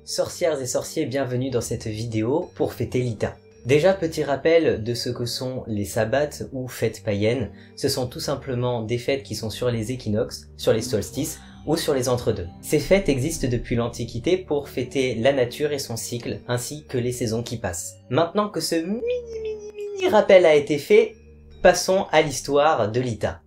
Sorcières et sorciers, bienvenue dans cette vidéo pour fêter l'Ita. Déjà, petit rappel de ce que sont les sabbats ou fêtes païennes. Ce sont tout simplement des fêtes qui sont sur les équinoxes, sur les solstices ou sur les entre-deux. Ces fêtes existent depuis l'Antiquité pour fêter la nature et son cycle, ainsi que les saisons qui passent. Maintenant que ce mini rappel a été fait, passons à l'histoire de l'Ita.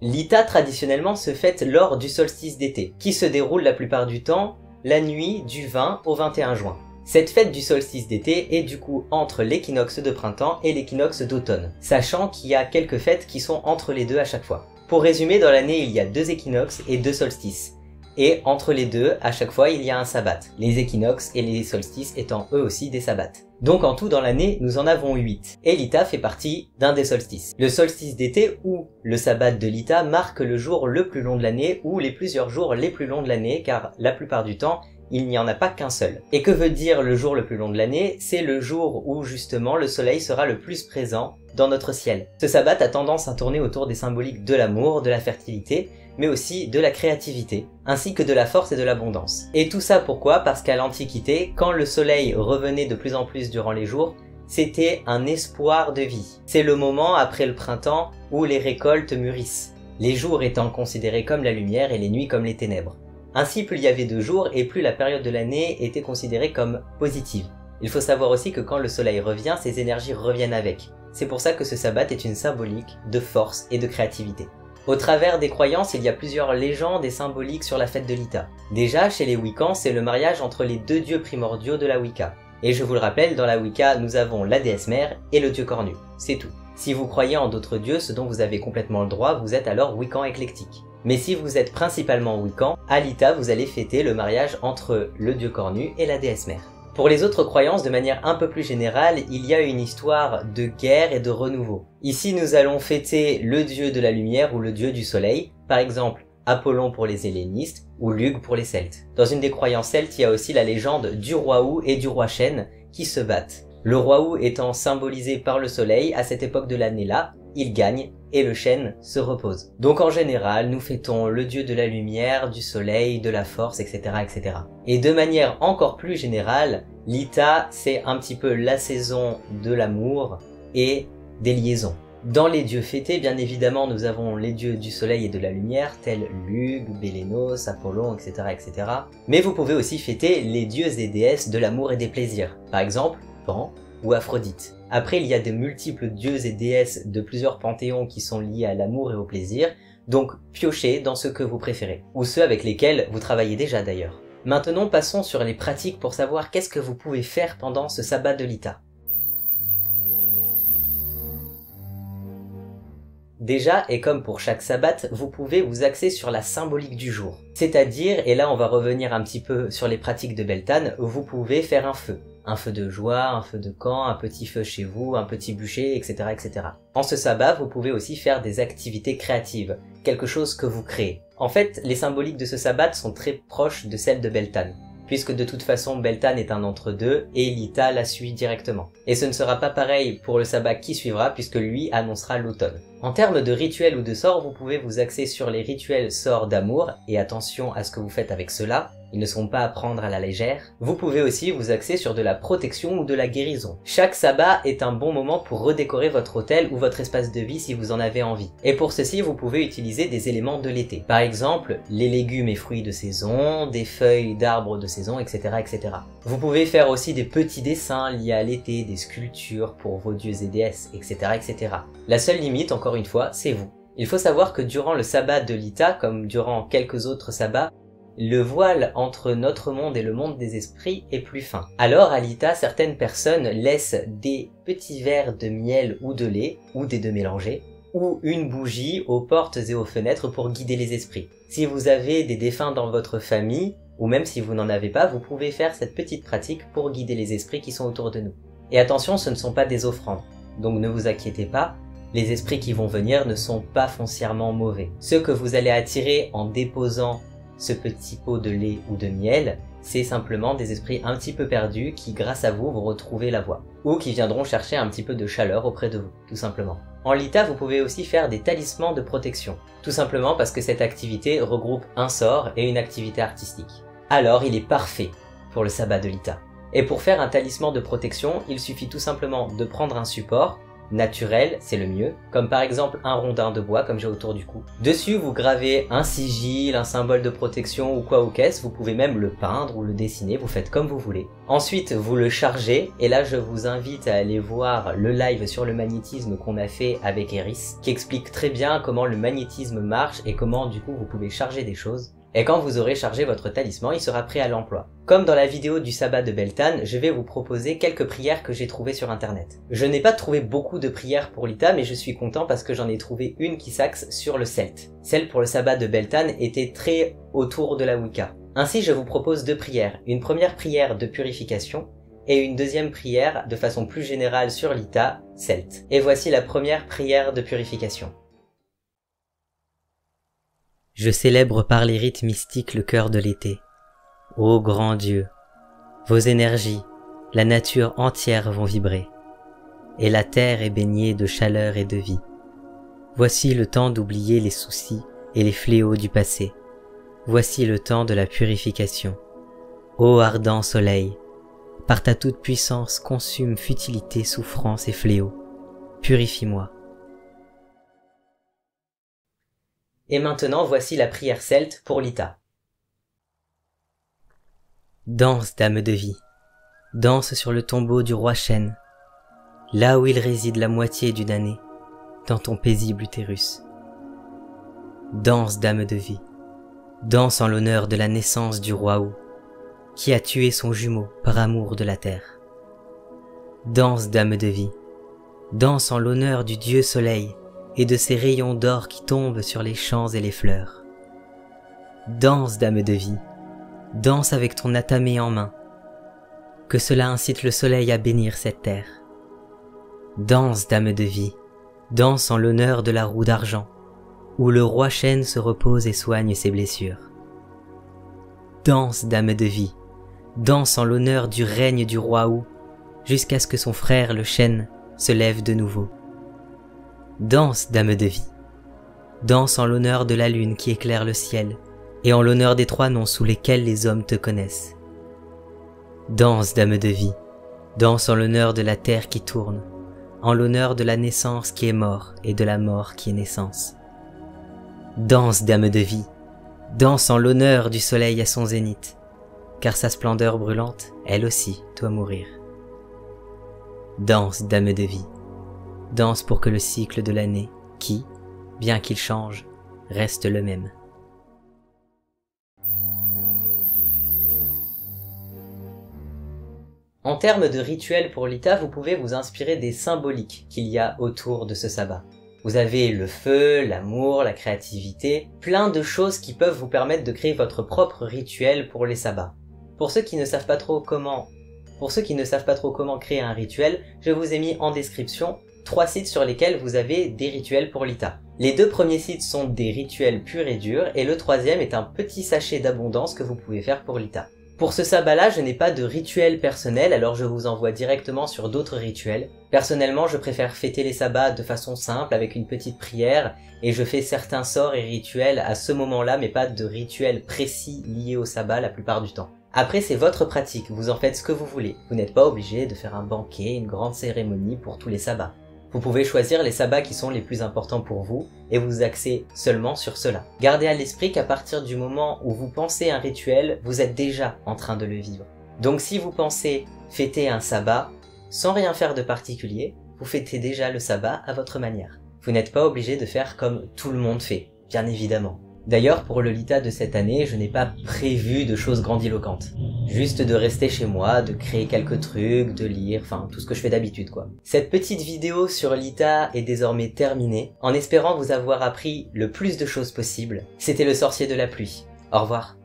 L'Ita traditionnellement se fête lors du solstice d'été, qui se déroule la plupart du temps la nuit du 20 au 21 juin. Cette fête du solstice d'été est du coup entre l'équinoxe de printemps et l'équinoxe d'automne, sachant qu'il y a quelques fêtes qui sont entre les deux à chaque fois. Pour résumer, dans l'année il y a 2 équinoxes et 2 solstices, et entre les deux, à chaque fois il y a un sabbat, les équinoxes et les solstices étant eux aussi des sabbats. Donc en tout dans l'année, nous en avons 8, et l'Ita fait partie d'un des solstices. Le solstice d'été ou le sabbat de l'Ita marque le jour le plus long de l'année ou les plusieurs jours les plus longs de l'année, car la plupart du temps, il n'y en a pas qu'un seul. Et que veut dire le jour le plus long de l'année? C'est le jour où justement le soleil sera le plus présent dans notre ciel. Ce sabbat a tendance à tourner autour des symboliques de l'amour, de la fertilité, mais aussi de la créativité, ainsi que de la force et de l'abondance. Et tout ça pourquoi? Parce qu'à l'Antiquité, quand le soleil revenait de plus en plus durant les jours, c'était un espoir de vie. C'est le moment après le printemps où les récoltes mûrissent, les jours étant considérés comme la lumière et les nuits comme les ténèbres. Ainsi, plus il y avait de jours et plus la période de l'année était considérée comme positive. Il faut savoir aussi que quand le soleil revient, ses énergies reviennent avec. C'est pour ça que ce sabbat est une symbolique de force et de créativité. Au travers des croyances, il y a plusieurs légendes et symboliques sur la fête de l'Ita. Déjà, chez les Wiccans, c'est le mariage entre les deux dieux primordiaux de la Wicca. Et je vous le rappelle, dans la Wicca, nous avons la déesse mère et le dieu cornu. C'est tout. Si vous croyez en d'autres dieux, ce dont vous avez complètement le droit, vous êtes alors Wiccan éclectique. Mais si vous êtes principalement Wiccan, à l'Ita, vous allez fêter le mariage entre le dieu cornu et la déesse mère. Pour les autres croyances, de manière un peu plus générale, il y a une histoire de guerre et de renouveau. Ici, nous allons fêter le dieu de la lumière ou le dieu du soleil, par exemple Apollon pour les hellénistes ou Lugh pour les Celtes. Dans une des croyances celtes, il y a aussi la légende du roi Ou et du roi Chêne qui se battent. Le roi Ou étant symbolisé par le soleil, à cette époque de l'année-là, il gagne et le chêne se repose. Donc en général, nous fêtons le dieu de la lumière, du soleil, de la force, etc. etc. Et de manière encore plus générale, l'Ita, c'est un petit peu la saison de l'amour et des liaisons. Dans les dieux fêtés, bien évidemment, nous avons les dieux du soleil et de la lumière, tels Lugh, Bélénos, Apollon, etc., etc. Mais vous pouvez aussi fêter les dieux et déesses de l'amour et des plaisirs. Par exemple, Pan ou Aphrodite. Après, il y a de multiples dieux et déesses de plusieurs panthéons qui sont liés à l'amour et au plaisir, donc piochez dans ceux que vous préférez, ou ceux avec lesquels vous travaillez déjà d'ailleurs. Maintenant, passons sur les pratiques pour savoir qu'est-ce que vous pouvez faire pendant ce sabbat de l'Ita. Déjà, et comme pour chaque sabbat, vous pouvez vous axer sur la symbolique du jour. C'est-à-dire, et là on va revenir un petit peu sur les pratiques de Beltane, vous pouvez faire un feu. Un feu de joie, un feu de camp, un petit feu chez vous, un petit bûcher, etc., etc. En ce sabbat, vous pouvez aussi faire des activités créatives, quelque chose que vous créez. En fait, les symboliques de ce sabbat sont très proches de celles de Beltane, puisque de toute façon Beltane est un entre-deux et l'Ita la suit directement. Et ce ne sera pas pareil pour le sabbat qui suivra, puisque lui annoncera l'automne. En termes de rituels ou de sorts, vous pouvez vous axer sur les rituels sorts d'amour, et attention à ce que vous faites avec cela, ils ne sont pas à prendre à la légère. Vous pouvez aussi vous axer sur de la protection ou de la guérison. Chaque sabbat est un bon moment pour redécorer votre hôtel ou votre espace de vie si vous en avez envie. Et pour ceci, vous pouvez utiliser des éléments de l'été. Par exemple, les légumes et fruits de saison, des feuilles d'arbres de saison, etc., etc. Vous pouvez faire aussi des petits dessins liés à l'été, des sculptures pour vos dieux et déesses, etc., etc. La seule limite, encore une fois, c'est vous. Il faut savoir que durant le sabbat de l'Ita, comme durant quelques autres sabbats, le voile entre notre monde et le monde des esprits est plus fin. Alors à l'Ita, certaines personnes laissent des petits verres de miel ou de lait, ou des deux mélangés, ou une bougie aux portes et aux fenêtres pour guider les esprits. Si vous avez des défunts dans votre famille, ou même si vous n'en avez pas, vous pouvez faire cette petite pratique pour guider les esprits qui sont autour de nous. Et attention, ce ne sont pas des offrandes, donc ne vous inquiétez pas, les esprits qui vont venir ne sont pas foncièrement mauvais. Ceux que vous allez attirer en déposant ce petit pot de lait ou de miel, c'est simplement des esprits un petit peu perdus qui, grâce à vous, vont retrouver la voie. Ou qui viendront chercher un petit peu de chaleur auprès de vous, tout simplement. En Lita, vous pouvez aussi faire des talismans de protection, tout simplement parce que cette activité regroupe un sort et une activité artistique. Alors il est parfait pour le sabbat de Lita. Et pour faire un talisman de protection, il suffit tout simplement de prendre un support, naturel, c'est le mieux, comme par exemple un rondin de bois comme j'ai autour du cou. Dessus, vous gravez un sigil, un symbole de protection ou quoi ou qu'est-ce, vous pouvez même le peindre ou le dessiner, vous faites comme vous voulez. Ensuite, vous le chargez, et là je vous invite à aller voir le live sur le magnétisme qu'on a fait avec Eris, qui explique très bien comment le magnétisme marche et comment du coup vous pouvez charger des choses. Et quand vous aurez chargé votre talisman, il sera prêt à l'emploi. Comme dans la vidéo du sabbat de Beltane, je vais vous proposer quelques prières que j'ai trouvées sur internet. Je n'ai pas trouvé beaucoup de prières pour Lita, mais je suis content parce que j'en ai trouvé une qui s'axe sur le celte. Celle pour le sabbat de Beltane était très autour de la Wicca. Ainsi, je vous propose deux prières. Une première prière de purification et une deuxième prière de façon plus générale sur Lita, celte. Et voici la première prière de purification. Je célèbre par les rites mystiques le cœur de l'été. Ô grand Dieu, vos énergies, la nature entière vont vibrer, et la terre est baignée de chaleur et de vie. Voici le temps d'oublier les soucis et les fléaux du passé. Voici le temps de la purification. Ô ardent soleil, par ta toute puissance consume futilité, souffrance et fléaux. Purifie-moi. Et maintenant, voici la prière celte pour Lita. Danse, dame de vie, danse sur le tombeau du roi chêne, là où il réside la moitié d'une année, dans ton paisible utérus. Danse, dame de vie, danse en l'honneur de la naissance du roi Ou, qui a tué son jumeau par amour de la terre. Danse, dame de vie, danse en l'honneur du dieu soleil, et de ces rayons d'or qui tombent sur les champs et les fleurs. Danse, dame de vie, danse avec ton atamé en main, que cela incite le soleil à bénir cette terre. Danse, dame de vie, danse en l'honneur de la roue d'argent, où le roi chêne se repose et soigne ses blessures. Danse, dame de vie, danse en l'honneur du règne du roi Ou, jusqu'à ce que son frère le chêne se lève de nouveau. Danse, dame de vie, danse en l'honneur de la lune qui éclaire le ciel, et en l'honneur des trois noms sous lesquels les hommes te connaissent. Danse, dame de vie, danse en l'honneur de la terre qui tourne, en l'honneur de la naissance qui est mort et de la mort qui est naissance. Danse, dame de vie, danse en l'honneur du soleil à son zénith, car sa splendeur brûlante, elle aussi, doit mourir. Danse, dame de vie, danse pour que le cycle de l'année, qui, bien qu'il change, reste le même. En termes de rituel pour Lita, vous pouvez vous inspirer des symboliques qu'il y a autour de ce sabbat. Vous avez le feu, l'amour, la créativité, plein de choses qui peuvent vous permettre de créer votre propre rituel pour les sabbats. Pour ceux qui ne savent pas trop comment créer un rituel, je vous ai mis en description 3 sites sur lesquels vous avez des rituels pour Lita. Les 2 premiers sites sont des rituels purs et durs, et le 3e est un petit sachet d'abondance que vous pouvez faire pour Lita. Pour ce sabbat-là, je n'ai pas de rituel personnel, alors je vous envoie directement sur d'autres rituels. Personnellement, je préfère fêter les sabbats de façon simple, avec une petite prière, et je fais certains sorts et rituels à ce moment-là, mais pas de rituel précis lié au sabbat la plupart du temps. Après, c'est votre pratique, vous en faites ce que vous voulez. Vous n'êtes pas obligé de faire un banquet, une grande cérémonie pour tous les sabbats. Vous pouvez choisir les sabbats qui sont les plus importants pour vous et vous axer seulement sur cela. Gardez à l'esprit qu'à partir du moment où vous pensez un rituel, vous êtes déjà en train de le vivre. Donc si vous pensez fêter un sabbat, sans rien faire de particulier, vous fêtez déjà le sabbat à votre manière. Vous n'êtes pas obligé de faire comme tout le monde fait, bien évidemment. D'ailleurs, pour le Lita de cette année, je n'ai pas prévu de choses grandiloquentes. Juste de rester chez moi, de créer quelques trucs, de lire, enfin tout ce que je fais d'habitude quoi. Cette petite vidéo sur Lita est désormais terminée, en espérant vous avoir appris le plus de choses possible. C'était le sorcier de la pluie. Au revoir.